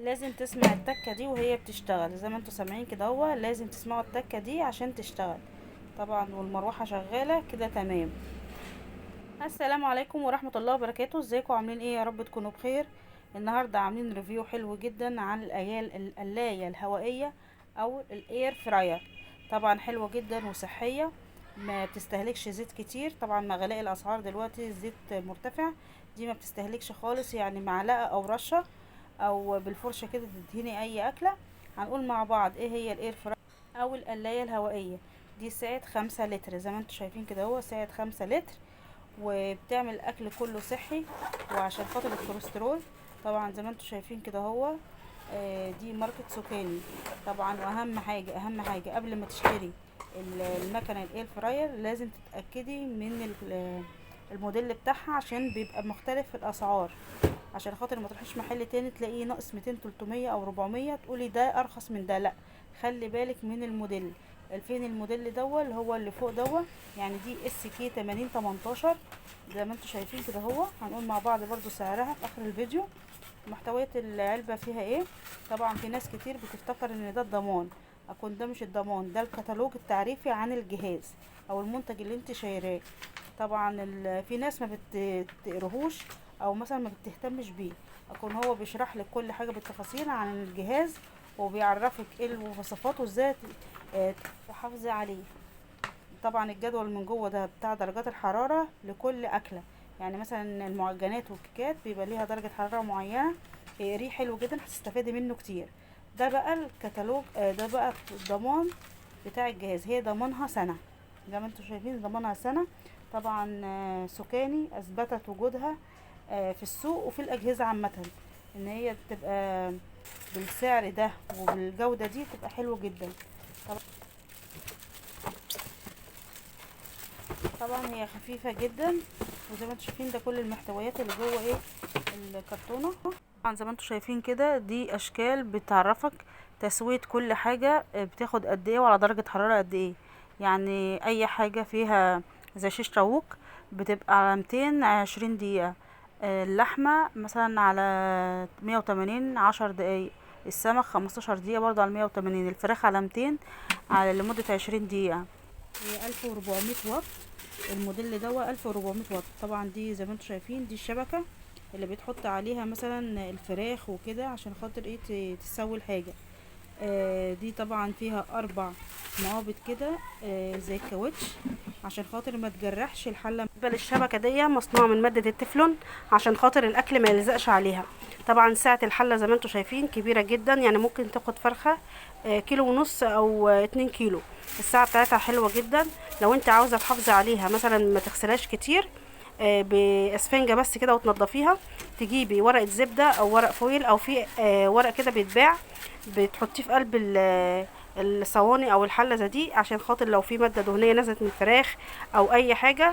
لازم تسمع التكة دي وهي بتشتغل زي ما انتوا سامعين كده، هو لازم تسمعوا التكة دي عشان تشتغل طبعا، والمروحة شغالة كده تمام. السلام عليكم ورحمة الله وبركاته، ازيكم عاملين ايه؟ يا رب تكونوا بخير. النهاردة عاملين ريفيو حلو جدا عن القلاية الهوائية او الاير فراير. طبعا حلوة جدا وصحية، ما بتستهلكش زيت كتير. طبعا مع غلاء الاسعار دلوقتي الزيت مرتفع، دي ما بتستهلكش خالص، يعني معلقة او رشة او بالفرشة كده تدهني اي اكلة. هنقول مع بعض ايه هي الاير فراير او القلاية الهوائية. دي سعة 5 لتر زي ما انتوا شايفين كده، هو سعة 5 لتر، وبتعمل الاكل كله صحي وعشان خاطر الكوليسترول. طبعا زي ما انتم شايفين كده هو دي ماركة سوكاني. طبعا واهم حاجة اهم حاجة قبل ما تشتري المكنة الاير فراير لازم تتأكدي من الموديل بتاعها، عشان بيبقى مختلف في الاسعار، عشان خاطر ما تروحيش محل تاني تلاقيه ناقص 200 300 او 400 تقولي ده ارخص من ده. لا، خلي بالك من الموديل. فين الموديل دوا اللي هو اللي فوق دوا، يعني دي اس كي 80 18 زي ما انتم شايفين كده. هو هنقول مع بعض برضو سعرها في اخر الفيديو، محتويات العلبة فيها ايه. طبعا في ناس كتير بتفتكر ان ده الضمان، اكون ده مش الضمان، ده الكتالوج التعريفي عن الجهاز او المنتج اللي انت شايراه. طبعا في ناس ما بتقرهوش او مثلا ما بتهتمش بيه، اكون هو بيشرح لك كل حاجة بالتفاصيل عن الجهاز، وبيعرفك ايه المواصفات وازاي تحافظي عليه. طبعا الجدول من جوه ده بتاع درجات الحرارة لكل أكلة، يعني مثلا المعجنات والكيكات بيبقى ليها درجة حرارة معينة. اقريه حلو جدا، هتستفادي منه كتير. ده بقى الكتالوج، ده بقى الضمان بتاع الجهاز، هي ضمانها سنة زي ما انتم شايفين، ضمانها سنة. طبعا سوكاني اثبتت وجودها في السوق وفي الأجهزة عامة، ان هي بتبقى بالسعر ده وبالجودة دي تبقى حلوة جدا. طبعا هي خفيفة جدا، وزي ما انتم شايفين ده كل المحتويات اللي جوه ايه الكرتونة. طبعا زي ما انتم شايفين كده دي اشكال بتعرفك تسوية كل حاجة بتاخد قد ايه وعلى درجة حرارة قد ايه. يعني اي حاجة فيها زي شيش طاووق بتبقى على 220 دقيقة، اللحمة مثلا على 180 10 دقايق، السمك 15 دقيقة برضه على 180، الفراخ على 200 على لمدة 20 دقيقة. هي 1400 واط، الموديل ده 1400 واط. طبعا دي زي ما انتم شايفين دي الشبكة اللي بتحط عليها مثلا الفراخ وكده عشان خاطر ايه تسوي الحاجة. دي طبعا فيها 4 مقابض كده زي الكاوتش عشان خاطر ما تجرحش الحلة. بالنسبة للشبكة دي مصنوعة من مادة التeflon عشان خاطر الاكل ما يلزقش عليها. طبعا سعة الحلة زي ما انتم شايفين كبيرة جدا، يعني ممكن تاخد فرخة كيلو ونص او 2 كيلو. السعة بتاعتها حلوة جدا. لو انت عاوزة تحافظي عليها مثلا ما تغسلهاش كتير باسفنجة بس كده وتنضفيها، تجيبي ورقة زبدة او ورق فويل او في ورق كده بيتباع، بتحطيه في قلب الصواني او الحله زي دي، عشان خاطر لو في ماده دهنيه نزلت من الفراخ او اي حاجه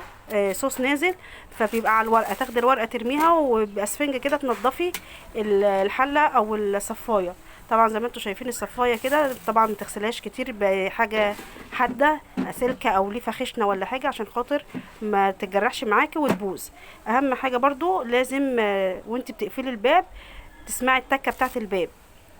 صوص نازل، فبيبقى على الورقه، تاخدي الورقه ترميها وباسفنجه كده تنضفي الحله او الصفايه. طبعا زي ما انتم شايفين الصفايه كده طبعا ما تغسلهاش كتير بحاجه حاده سلكه او ليفه خشنه ولا حاجه عشان خاطر ما تتجرحش معاكي وتبوظ. اهم حاجه برضو لازم وانت بتقفلي الباب تسمعي التكه بتاعه الباب.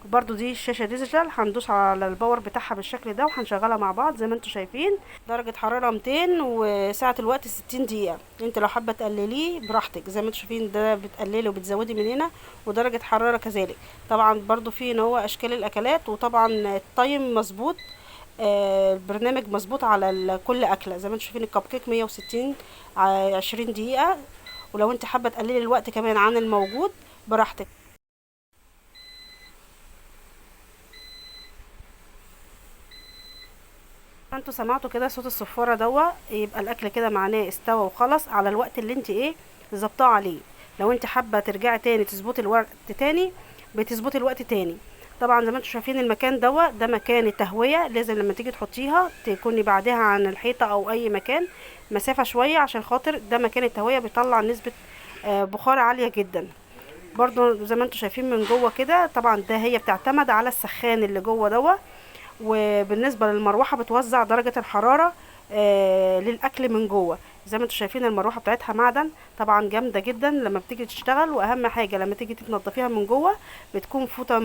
برضو دي الشاشه ديجيتال، هندوس على الباور بتاعها بالشكل ده وهنشغلها مع بعض زي ما انتم شايفين. درجه حراره 200 وساعه الوقت 60 دقيقه. انت لو حابه تقلليه براحتك زي ما انتم شايفين، ده بتقللي وبتزودي من هنا، ودرجه حراره كذلك. طبعا برضو في ان هو اشكال الاكلات، وطبعا التايم مظبوط، البرنامج مظبوط على كل اكله. زي ما انتم شايفين الكب كيك 160 20 دقيقه، ولو انت حابه تقللي الوقت كمان عن الموجود براحتك. انتوا سمعتوا كده صوت الصفاره يبقى الاكل كده معناه استوى وخلص على الوقت اللي انت ايه ظبطاه عليه. لو انت حابه ترجعي تاني تظبطي الوقت تاني بتظبطي الوقت تاني. طبعا زي ما انتوا شايفين المكان ده مكان التهويه، لازم لما تيجي تحطيها تكوني بعدها عن الحيطه او اي مكان مسافه شويه، عشان خاطر ده مكان التهويه بيطلع نسبه بخار عاليه جدا. برضو زي ما انتوا شايفين من جوه كده، طبعا ده هي بتعتمد على السخان اللي جوه وبالنسبه للمروحه بتوزع درجه الحراره للاكل من جوه. زي ما انتم شايفين المروحه بتاعتها معدن، طبعا جامده جدا لما بتيجي تشتغل. واهم حاجه لما تيجي تنضفيها من جوه بتكون فوطه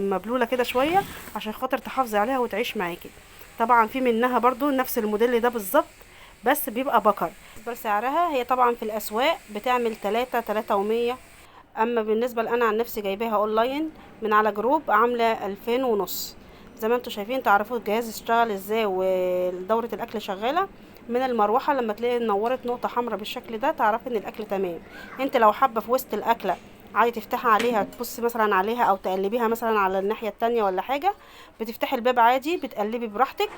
مبلوله كده شويه عشان خاطر تحافظي عليها وتعيش معاكي. طبعا في منها برضو نفس الموديل ده بالظبط بس بيبقى بكر. سعرها هي طبعا في الاسواق بتعمل 3 و100، اما بالنسبه لأنا عن نفسي جايباها اونلاين من على جروب عامله 2500. زي ما انتم شايفين تعرفوا الجهاز اشتغل ازاي ودورة الاكل شغاله. من المروحه لما تلاقي نورت نقطه حمراء بالشكل ده تعرفي ان الاكل تمام. انت لو حابه في وسط الاكله عايزه تفتحي عليها تبصي مثلا عليها او تقلبيها مثلا على الناحيه التانية ولا حاجه، بتفتحي الباب عادي بتقلبي براحتك،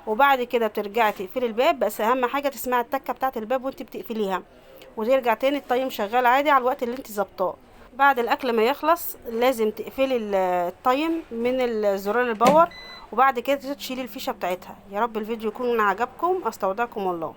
وبعد كده بترجعي تقفلي الباب. بس اهم حاجه تسمعي التكه بتاعه الباب وانت بتقفليها، وترجع تاني التايم شغال عادي على الوقت اللي انت ظابطاه. بعد الاكل ما يخلص لازم تقفلي التايم من الزرار الباور، وبعد كده تشيلي الفيشه بتاعتها. يا رب الفيديو يكون عجبكم، استودعكم الله.